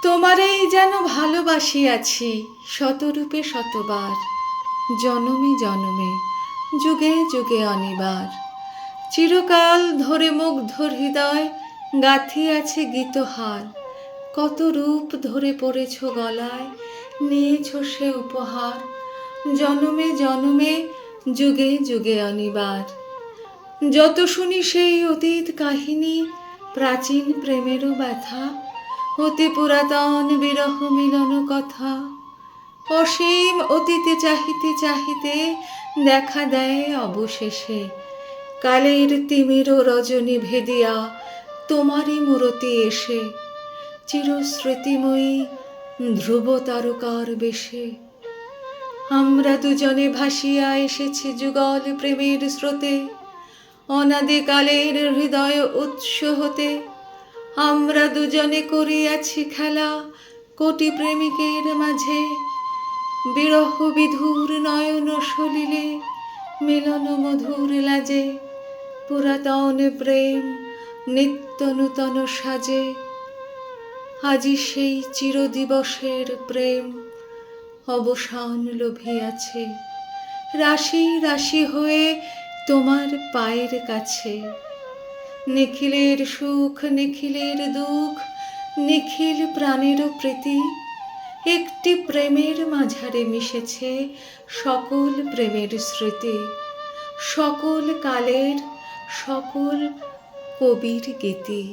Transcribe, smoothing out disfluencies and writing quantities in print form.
তোমারেই যেন ভালোবাসিয়াছি শতরূপে শতবার, জনমে জনমে, যুগে যুগে অনিবার। চিরকাল ধরে মুগ্ধ হৃদয় গাঁথিয়াছে গীতহার। কত রূপ ধরে পড়েছ গলায়, নিয়েছ সে উপহার। জনমে জনমে, যুগে যুগে অনিবার। যত শুনি সেই অতীত কাহিনী, প্রাচীন প্রেমেরও ব্যথা, অতি পুরাতন বিরহ মিলন কথা। অসীম অতীতে চাহিতে চাহিতে দেখা দেয় অবশেষে, কালের তিমির রজনী ভেদিয়া তোমারই মূরতি এসে, চিরস্মৃতিময়ী ধ্রুব তারকার বেশে। আমরা দুজনে ভাসিয়া এসেছি যুগল প্রেমের স্রোতে, অনাদিকালের হৃদয় উৎস হতে। আমরা দুজনে করিয়াছি খেলা কোটি প্রেমিকের মাঝে, বিরহ বিধুর নয়ন সলিলে মিলন মধুর লাজে। পুরাতন প্রেম নিত্য নূতন সাজে, আজি সেই চিরদিবসের প্রেম অবসান লোভিয়াছে, রাশি রাশি হয়ে তোমার পায়ের কাছে। নিখিলের সুখ নিখিলের দুঃখ, নিখিল প্রাণেরও প্রীতি, একটি প্রেমের মাঝারে মিশেছে সকল প্রেমের স্মৃতি, সকল কালের সকল কবির গীতি।